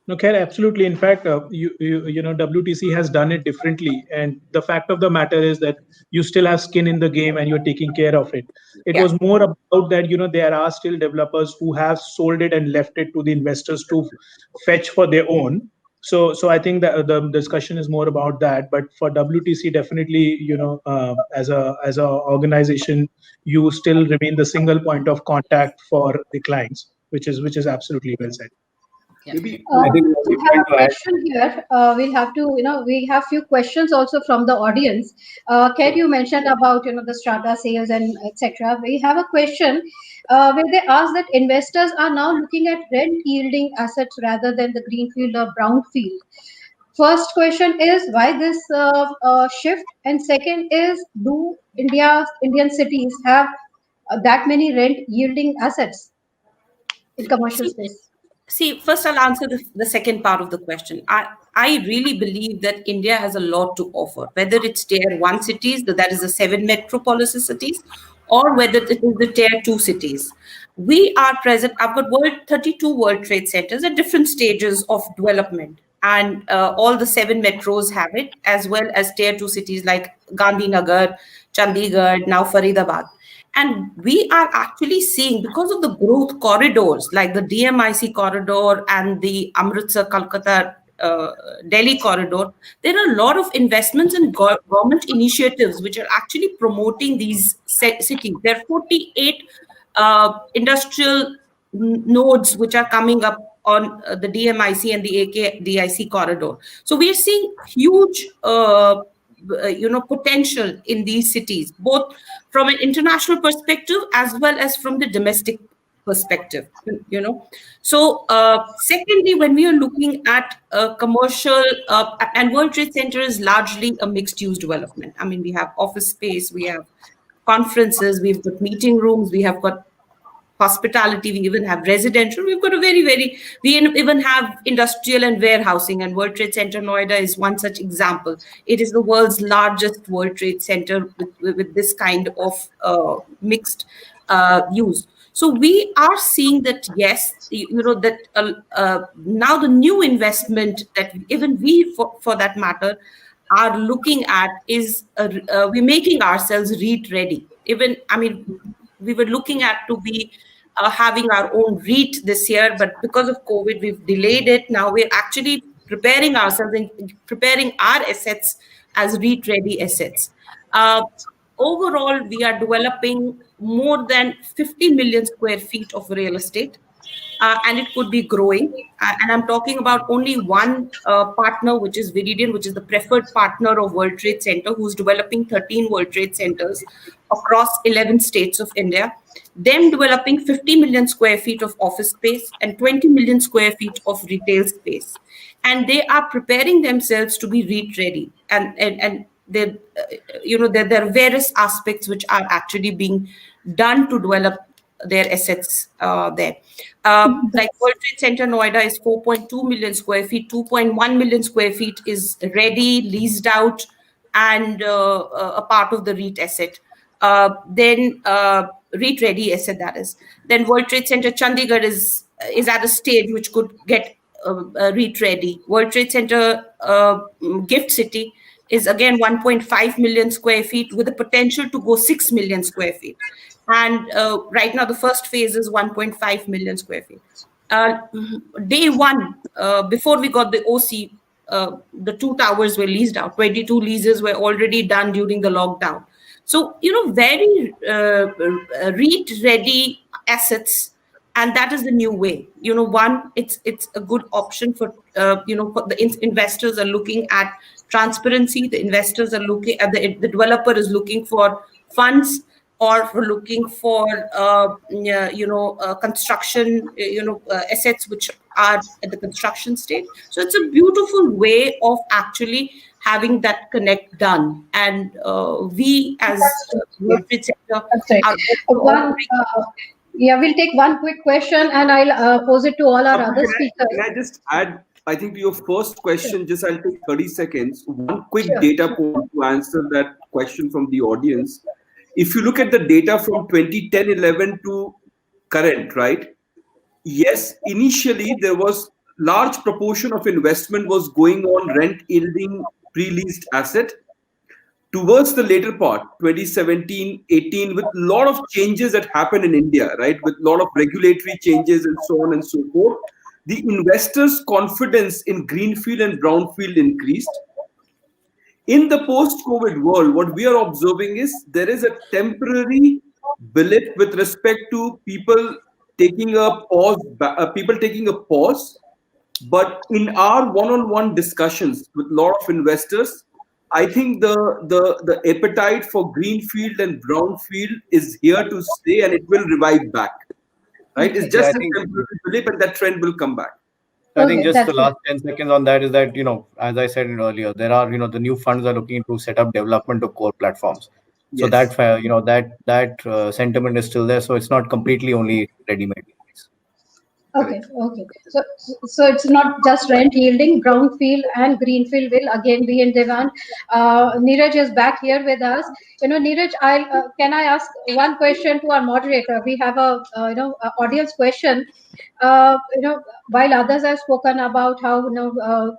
Okay, absolutely. In fact, WTC has done it differently, and the fact of the matter is that you still have skin in the game and you're taking care of it. It was more about that, there are still developers who have sold it and left it to the investors to fetch for their own. So I think that the discussion is more about that. But for WTC, definitely, as a organization, you still remain the single point of contact for the clients, which is absolutely well said. Yeah. We have a question here. We'll have to, we have few questions also from the audience. Ken, you mentioned about, the strata sales and etc. We have a question where they ask that investors are now looking at rent yielding assets rather than the greenfield or brownfield. First question is why this shift, and second is, do Indian cities have that many rent yielding assets in commercial space? See, first I'll answer the second part of the question. I really believe that India has a lot to offer, whether it's tier 1 cities, that is the 7 metropolis cities, or whether it is the tier 2 cities. We are present. I've got 32 World Trade Centers at different stages of development, and all the 7 metros have it, as well as tier 2 cities like Gandhinagar, Chandigarh, now Faridabad. And we are actually seeing, because of the growth corridors like the DMIC corridor and the Amritsar, Kolkata, Delhi corridor, there are a lot of investments and government initiatives which are actually promoting these cities. There are 48 industrial nodes which are coming up on the DMIC and the AKDIC corridor. So we are seeing huge potential in these cities, both from an international perspective as well as from the domestic perspective, So secondly, when we are looking at commercial, and World Trade Center is largely a mixed use development. I mean, we have office space, we have conferences, we've got meeting rooms, we have got hospitality, we even have residential. We've got we even have industrial and warehousing, and World Trade Center Noida is one such example. It is the world's largest World Trade Center with this kind of mixed use. So we are seeing that, yes, that now the new investment that even we, for that matter, are looking at is we're making ourselves REIT ready. Even, I mean, we were looking at to be having our own REIT this year, but because of COVID, we've delayed it. Now we're actually preparing ourselves and preparing our assets as REIT ready assets. Overall, we are developing more than 50 million square feet of real estate. And it could be growing. And I'm talking about only one partner, which is Viridian, which is the preferred partner of World Trade Center, who's developing 13 World Trade Centers across 11 states of India. Them developing 50 million square feet of office space and 20 million square feet of retail space. And they are preparing themselves to be REIT ready. And there are various aspects which are actually being done to develop their assets there. Like World Trade Center Noida is 4.2 million square feet, 2.1 million square feet is ready, leased out, and a part of the REIT asset. Then REIT ready asset, that is. Then World Trade Center Chandigarh is at a stage which could get REIT ready. World Trade Center Gift City is again 1.5 million square feet with the potential to go 6 million square feet. And right now, the first phase is 1.5 million square feet. Day one, before we got the OC, the 2 towers were leased out. 22 leases were already done during the lockdown. So, very REIT-ready assets, and that is the new way. One, it's a good option for, for the investors are looking at transparency. The investors are looking at the developer is looking for funds, or for looking for construction assets which are at the construction stage. So it's a beautiful way of actually having that connect done. And we as World Trade Center we'll take one quick question and I'll pose it to all our other speakers. Can I just add, I think to your first question, just I'll take 30 seconds. One quick data point to answer that question from the audience. If you look at the data from 2010-11 to current, right? Yes, initially there was large proportion of investment was going on rent yielding pre-leased asset. Towards the later part, 2017-18, with a lot of changes that happened in India, right? With a lot of regulatory changes and so on and so forth, the investors' confidence in greenfield and brownfield increased. In the post-COVID world, what we are observing is there is a temporary blip with respect to people taking a pause. But in our one-on-one discussions with a lot of investors, I think the appetite for greenfield and brownfield is here to stay, and it will revive back. Right? It's just a temporary blip, and that trend will come back. I think just the last 10 seconds on that is that, as I said earlier, there are, the new funds are looking to set up development of core platforms. So that, that sentiment is still there. So it's not completely only ready-made. Okay. So it's not just rent yielding, brownfield and greenfield will again be in demand. Neeraj is back here with us. Neeraj, can I ask one question to our moderator? We have a audience question. While others have spoken about how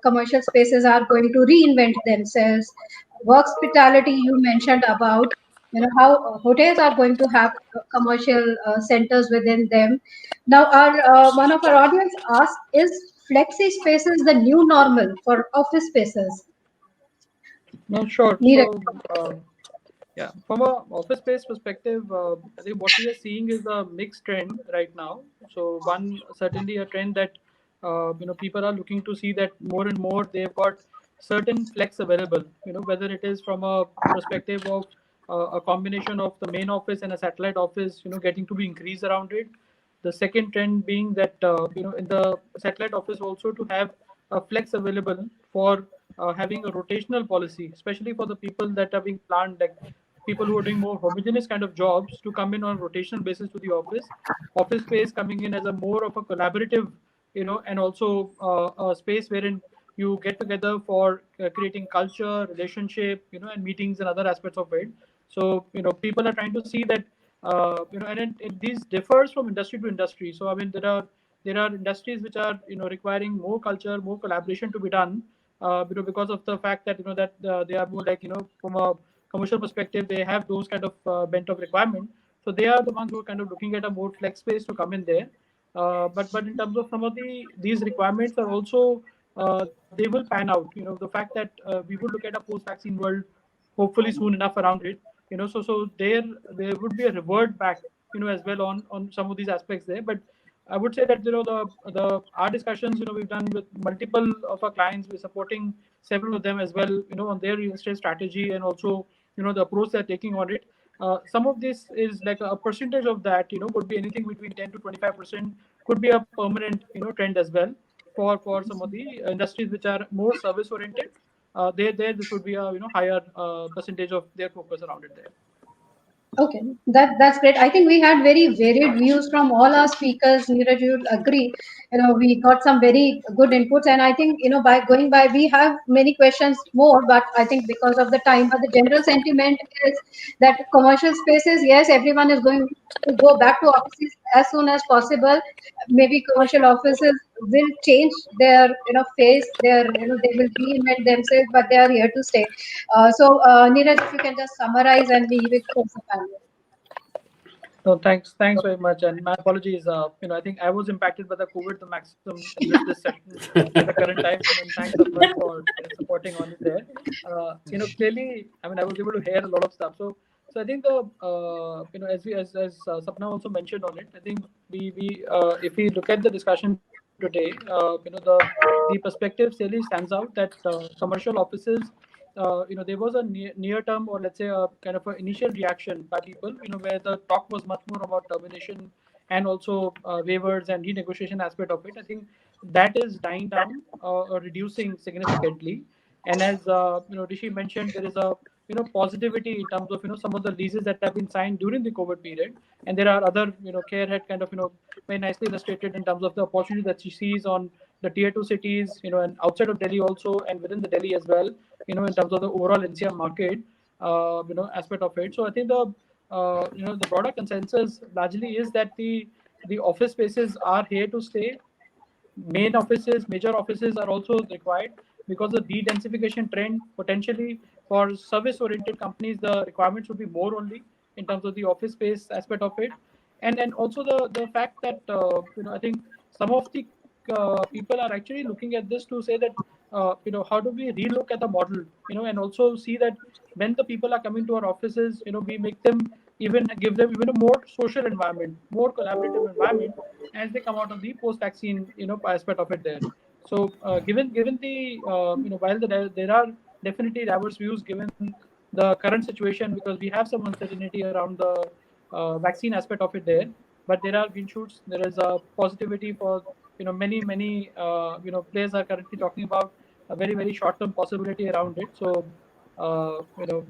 commercial spaces are going to reinvent themselves, hospitality you mentioned about how hotels are going to have commercial centers within them. Now, one of our audience asked, is flexi spaces the new normal for office spaces? No, sure. So, from a office space perspective, I think what we are seeing is a mixed trend right now. So one, certainly a trend that people are looking to see that more and more they've got certain flex available, whether it is from a perspective of a combination of the main office and a satellite office, getting to be increased around it. The second trend being that, in the satellite office also to have a flex available for having a rotational policy, especially for the people that are being planned, like people who are doing more homogeneous kind of jobs to come in on a rotational basis to the office space coming in as a more of a collaborative, and also a space wherein you get together for creating culture, relationship, and meetings and other aspects of it. So, people are trying to see that, and these differs from industry to industry. So, I mean, there are industries which are, requiring more culture, more collaboration to be done, because of the fact that, that they are more like, from a commercial perspective, they have those kind of bent of requirement. So they are the ones who are kind of looking at a more flex space to come in there. But in terms of some of these requirements are also, they will pan out. The fact that we would look at a post-vaccine world hopefully soon enough around it. So there would be a revert back, as well on some of these aspects there. But I would say that, our discussions, we've done with multiple of our clients. We're supporting several of them as well, on their real estate strategy, and also, the approach they're taking on it. Some of this is like a percentage of that, could be anything between 10 to 25%, could be a permanent, trend as well for some of the industries which are more service oriented. There this would be a higher percentage of their focus around it there. Okay, that's great. I think we had very varied views from all our speakers. Neeraj, you'll agree. We got some very good inputs, and I think by going by, we have many questions more, but I think because of the time, but the general sentiment is that commercial spaces, yes, everyone is going to go back to offices as soon as possible. Maybe commercial offices will change their face, their they will reinvent themselves, but they are here to stay. Neeraj, if you can just summarize and we will close the panel. No, thanks very much, and my apologies. I think I was impacted by the COVID the maximum in this session at the current time, and thanks a lot for supporting on it there. Clearly, I mean, I was able to hear a lot of stuff. So I think as Sapna also mentioned on it, I think we if we look at the discussion today, the perspective really stands out that commercial offices. There was a near term, or let's say a kind of an initial reaction by people, where the talk was much more about termination and also waivers and renegotiation aspect of it. I think that is dying down or reducing significantly. And as Rishi mentioned, there is a positivity in terms of some of the leases that have been signed during the COVID period, and there are other Care had kind of very nicely illustrated in terms of the opportunity that she sees on the tier 2 cities, and outside of Delhi also, and within the Delhi as well, in terms of the overall NCR market, aspect of it. So I think the broader consensus largely is that the office spaces are here to stay. Major offices are also required, because the de-densification trend potentially for service-oriented companies, the requirements would be more only in terms of the office space aspect of it, and then also the fact that I think some of the people are actually looking at this to say that how do we relook at the model, and also see that when the people are coming to our offices, we make them give them even a more social environment, more collaborative environment as they come out of the post-vaccine aspect of it there. So given the while there are definitely diverse views given the current situation, because we have some uncertainty around the vaccine aspect of it there, but there are green shoots. There is a positivity for many players are currently talking about a very, very short-term possibility around it. So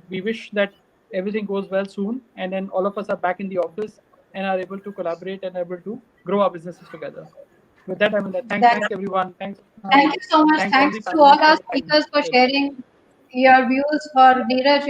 we wish that everything goes well soon, and then all of us are back in the office and are able to collaborate and able to grow our businesses together. With that, I mean, thanks everyone. Thank you so much. Thanks to all our speakers for sharing your views. For Neeraj,